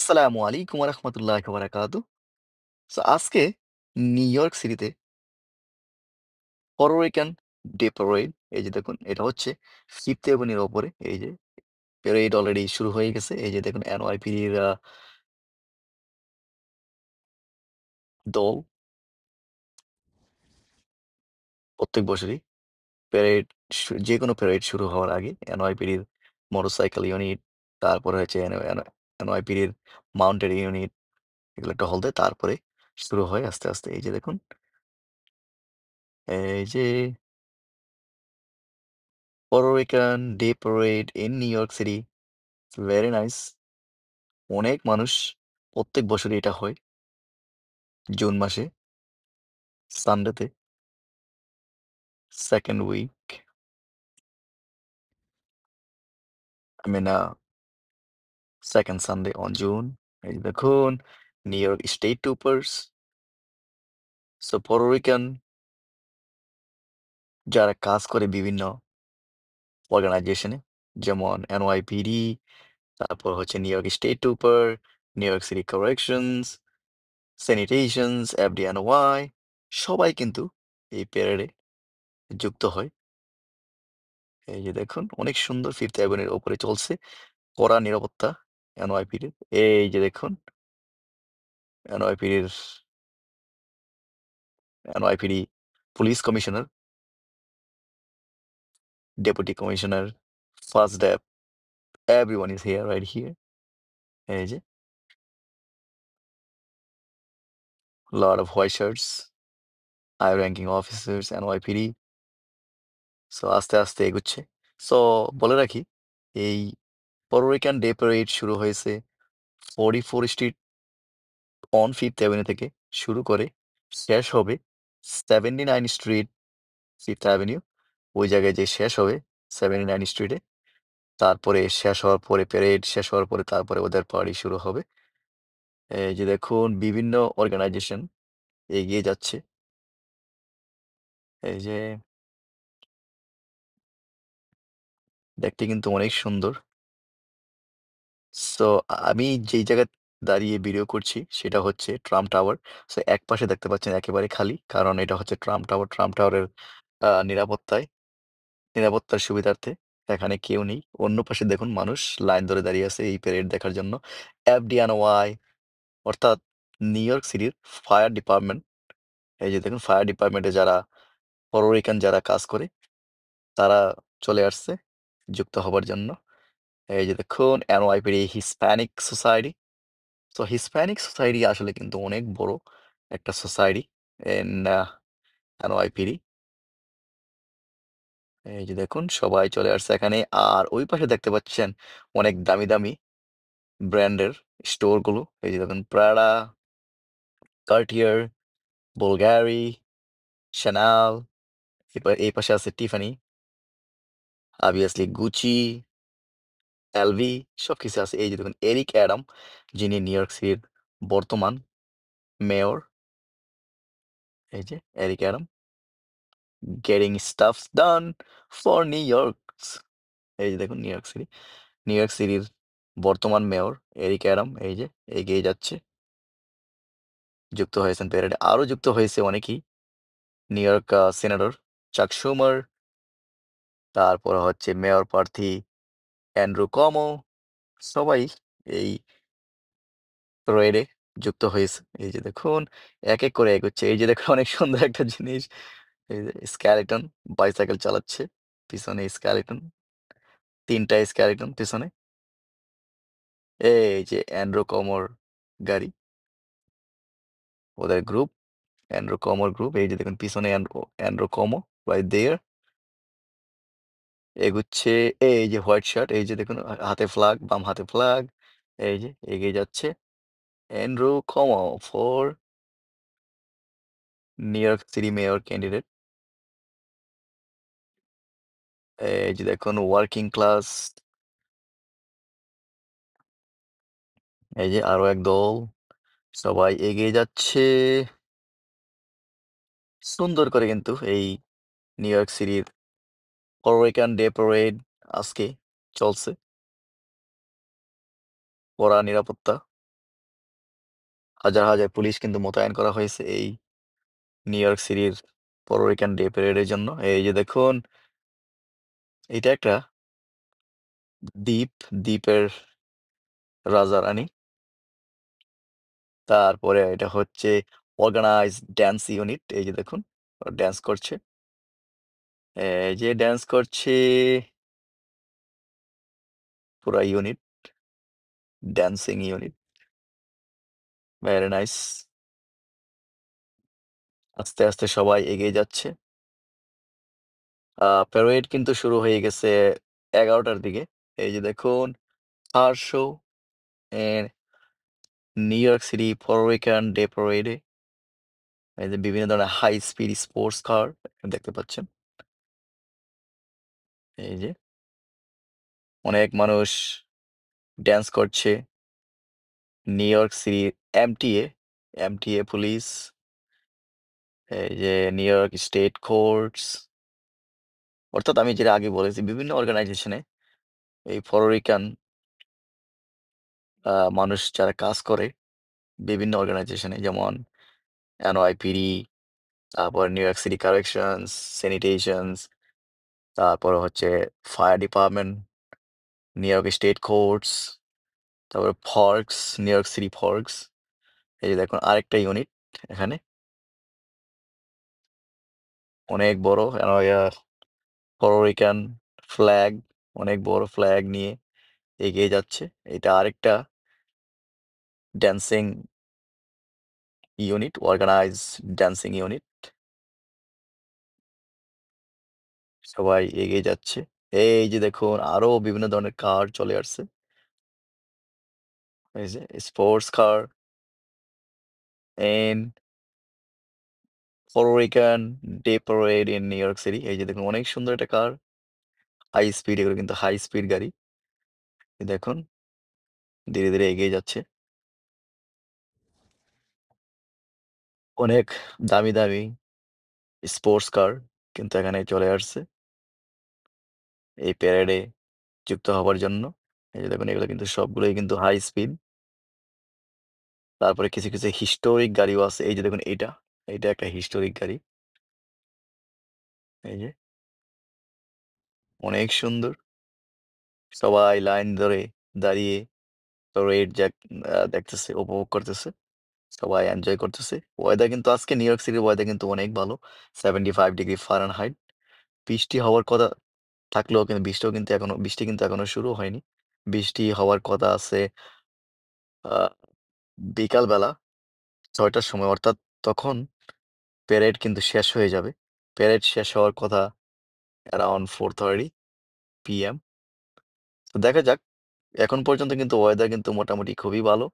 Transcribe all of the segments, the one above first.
আসসালামু আলাইকুম ওয়া রাহমাতুল্লাহি ওয়া বারাকাতুহু। সো আজকে নিউ ইয়র্ক সিটিতে পুয়ের্টো ডে প্যারেড এই যে দেখুন এটা হচ্ছে 5th এভিনিউর উপরে এই যে প্যারেড অলরেডি শুরু হয়ে গেছে। এই যে দেখুন এনওয়াইপিডির দল প্রত্যেক বছরই প্যারেড যেকোনো প্যারেড শুরু হওয়ার আগে এনওয়াইপিডির মোটরসাইকেল ইউনিট, তারপরে হচ্ছে এনওয়াইপিডির মাউন্টেড ইউনিট এগুলো একটা হল দেয়। তারপরে শুরু হয় আস্তে, আস্তে। এই যে দেখুন, এই যে Puerto day parade in New York City. Very nice. অনেক মানুষ প্রত্যেক বছরই এটা হয় জুন মাসে সানডেতে 2nd week I mean 2nd Sunday on June. এই যে দেখুন New York State troopers, so Puerto যারা কাজ করে বিভিন্ন অর্গানাইজেশনে, যেমন এনওয়াইপিডি, তারপর হচ্ছে New York State trooper, New York City corrections, sanitations, FDNY, সবাই কিন্তু এই প্যারেডে যুক্ত হয়। এই যে দেখুন অনেক সুন্দর 5th অ্যাভিনিউর উপরে চলছে। কড়া নিরাপত্তা এনওয়াইপিডির। এই যে দেখুন এনওয়াইপিডির NYPD police commissioner, deputy commissioner, first dep, everyone is here right here. এই যে lot of white shirts, high ranking officers NYPD. So আস্তে, আস্তে এগুচ্ছে। সো বলে রাখি এই পুয়ের্টো ডে প্যারেড শুরু হয়েছে 44 স্ট্রিট অন 5th অ্যাভিনিউ থেকে শুরু করে শেষ হবে 79 স্ট্রিট 5th অ্যাভিনিউ। ওই জায়গায় যেয়ে শেষ হবে 79 স্ট্রিটে। তারপরে শেষ হওয়ার পরে প্যারেড শেষ হওয়ার পরে তারপরে ওদের পার্টি শুরু হবে। এই যে দেখুন বিভিন্ন অর্গানাইজেশন এগিয়ে যাচ্ছে। এই যে দেখতে কিন্তু অনেক সুন্দর। সো আমি যেই জায়গায় দাঁড়িয়ে ভিডিও করছি সেটা হচ্ছে ট্রাম্প টাওয়ার। সো একপাশে দেখতে পাচ্ছেন একেবারে খালি। কারণ এটা হচ্ছে ট্রাম্প টাওয়ার। ট্রাম্প টাওয়ারের নিরাপত্তায় নিরাপত্তার সুবিধার্থে এখানে কেউ নেই। অন্য পাশে দেখুন মানুষ লাইন ধরে দাঁড়িয়ে আছে এই প্যারেড দেখার জন্য। এফডিএনওয়াই অর্থাৎ নিউ ইয়র্ক সিটির ফায়ার ডিপার্টমেন্ট। এই যে দেখুন ফায়ার ডিপার্টমেন্টে যারা যারা কাজ করে তারা চলে আসছে যুক্ত হবার জন্য। এই যে দেখুন NYPD Hispanic society. So Hispanic society আসলে কিন্তু অনেক বড় একটা সোসাইটি ইন এনওয়াইপিডি। এই যে দেখুন সবাই চলে আসছে এখানে। আর ওই পাশে দেখতে পাচ্ছেন অনেক দামি, দামি ব্র্যান্ডের স্টোরগুলো। এই যে দেখুন প্রাডা, কার্টিয়ার, বুলগারি, শ্যানেল। এই পাশে আছে টিফানি, obviously গুচি, এলভি, সবকিছু আছে। এই যে দেখুন এরিক অ্যাডাম, যিনি নিউ ইয়র্ক সিটির বর্তমান মেয়র। এই যে Eric Adam, getting stuffs done for New Yorks. এই যে দেখুন নিউ ইয়র্ক সিটির বর্তমান মেয়র এরিক অ্যাডাম এই যে এগিয়ে যাচ্ছে। যুক্ত হয়েছেন প্যারেডে। আরো যুক্ত হয়েছে অনেকেই। নিউ ইয়র্ক সিনেটর চাক শুমার, তারপর হচ্ছে মেয়র প্রার্থী অ্যান্ড্রু কমো, সবাই এই প্যারেডে যুক্ত হয়েছে। এই যে দেখুন এক, এক করে এগোচ্ছে। এই যে দেখুন অনেক সুন্দর একটা জিনিস। এই যে স্কেলেটন বাইসাইকেল চালাচ্ছে। পিছনে স্কেলেটন, ৩ টা স্কেলেটন পিছনে। এই যে অ্যান্ড্রু কমোর গাড়ি, ওদের গ্রুপ, অ্যান্ড্রু কমোর গ্রুপ। এই যে দেখুন পিছনে অ্যান্ড্রু কমো রাইট দেয়ার এগুচ্ছে। এই যে হোয়াইট শার্ট, এই যে দেখুন হাতে ফ্ল্যাগ, বাম হাতে ফ্ল্যাগ। এই যে এগিয়ে যাচ্ছে অ্যান্ড্রু কমো for new York city mayor candidate. এই যে দেখুন ওয়ার্কিং ক্লাস। এই যে আরো এক দল, সবাই এগিয়ে যাচ্ছে সুন্দর করে। কিন্তু এই নিউ ইয়র্ক সিটির পুয়ের্টো ডে প্যারেড আজকে চলছে। কড়া নিরাপত্তা। হাজার হাজার পুলিশ কিন্তু মোতায়েন করা হয়েছে এই নিউ ইয়র্ক সিটির পরোরিকান ডে প্যারেডের জন্য। এই যে দেখুন, এটা একটা দ্বীপ, দ্বীপের রাজা রানী। তারপরে এটা হচ্ছে অর্গানাইজড ড্যান্স ইউনিট। এই যে দেখুন, ড্যান্স করছে। এই যে ড্যান্স করছে পুরা unit, dancing unit. Very nice. আস্তে আস্তে সবাই এগিয়ে যাচ্ছে। প্যারেড কিন্তু শুরু হয়ে গেছে 11টার দিকে। এই যে দেখুন, car show and New York City Puerto Rican Day প্যারেডে এই যে বিভিন্ন ধরনের হাই স্পিড স্পোর্টস কার দেখতে পাচ্ছেন। এই যে অনেক মানুষ ড্যান্স করছে। New York city MTA, MTA police, এই যে নিউ ইয়র্ক স্টেট কোর্টস, অর্থাৎ আমি যেটা আগে বলেছি বিভিন্ন অর্গানাইজেশনে এই পরোরিকান মানুষ যারা কাজ করে বিভিন্ন অর্গানাইজেশনে, যেমন এনওয়াইপিডি, তারপর New York City corrections, sanitations, তারপর হচ্ছে fire department, New York State courts, তারপরে ফর্কস, নিউ ইয়র্ক সিটি ফর্কস। এই যে দেখুন আরেকটা ইউনিট এখানে অনেক বড় পরোরিকান ফ্ল্যাগ, অনেক বড় ফ্ল্যাগ নিয়ে এগিয়ে যাচ্ছে। এটা আরেকটা dancing unit, organise dancing unit. সবাই এগিয়ে যাচ্ছে। এই যে দেখুন আরো বিভিন্ন ধরনের কার চলে আসছে। এই যে sports car and Puerto Rican Day parade in New York City. এই যে দেখুন অনেক সুন্দর একটা কার, হাই স্পিড, এগুলো কিন্তু হাই স্পিড গাড়ি। এই দেখুন ধীরে ধীরে এগিয়ে যাচ্ছে। অনেক দামি দামি স্পোর্টস কার কিন্তু এখানে চলে আসছে এই প্যারেডে যুক্ত হবার জন্য। এই যে দেখুন এগুলো কিন্তু সবগুলোই কিন্তু হাই স্পিড। তারপরে কিছু কিছু হিস্টোরিক গাড়িও আছে। এই যে দেখুন এইটা, এটা একটা হিস্টোরিক গাড়ি। এই যে অনেক সুন্দর। সবাই লাইন ধরে দাঁড়িয়ে প্যারেড দেখতেছে, উপভোগ করতেছে। সবাই এনজয় করতেছে। ওয়েদার কিন্তু আজকে নিউ ইয়র্ক সিটির ওয়েদার কিন্তু অনেক ভালো, 75 ডিগ্রি ফারেনহাইট। বৃষ্টি হওয়ার কথা থাকলেও কিন্তু বৃষ্টি কিন্তু এখনো শুরু হয়নি। বৃষ্টি হওয়ার কথা আছে আহ বিকাল বেলা 6টার সময়, অর্থাৎ তখন প্যারেড কিন্তু শেষ হয়ে যাবে। প্যারেড শেষ হওয়ার কথা অ্যারাউন্ড 4:30 PM। তো দেখা যাক। এখন পর্যন্ত কিন্তু ওয়েদার কিন্তু মোটামুটি খুবই ভালো,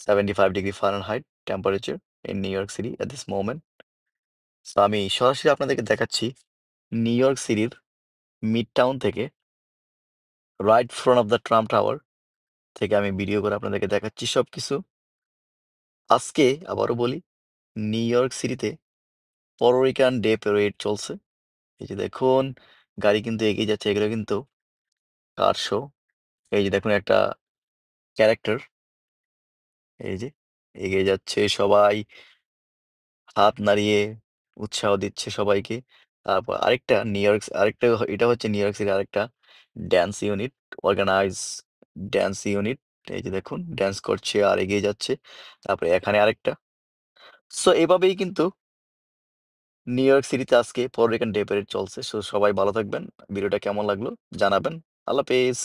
75 degree Fahrenheit temperature in New York city at this moment. তো আমি সরাসরি আপনাদেরকে দেখাচ্ছি নিউ ইয়র্ক সিটির মিড টাউন থেকে, right front of the Trump tower থেকে আমি ভিডিও করে আপনাদেরকে দেখাচ্ছি সবকিছু। আজকে আবারও বলি, নিউ ইয়র্ক সিটিতে পরোরিকান ডে প্যারেড চলছে। এই যে দেখুন গাড়ি কিন্তু এগিয়ে যাচ্ছে, এগুলো কিন্তু কার শো। এই যে দেখুন একটা ক্যারেক্টার, এই যে এগিয়ে যাচ্ছে, সবাই হাত নাড়িয়ে উৎসাহ দিচ্ছে সবাইকে। তারপর আরেকটা এটা হচ্ছে নিউ ইয়র্ক সিটির আরেকটা dance unit, organise dance unit. এই যে দেখুন ড্যান্স করছে আর এগিয়ে যাচ্ছে। তারপরে এখানে আরেকটা। সো এভাবেই কিন্তু নিউ ইয়র্ক সিটিতে আজকে পরোরিকান ডে প্যারেড চলছে। সো সবাই ভালো থাকবেন। ভিডিওটা কেমন লাগলো জানাবেন। আল্লাহ হাফেজ।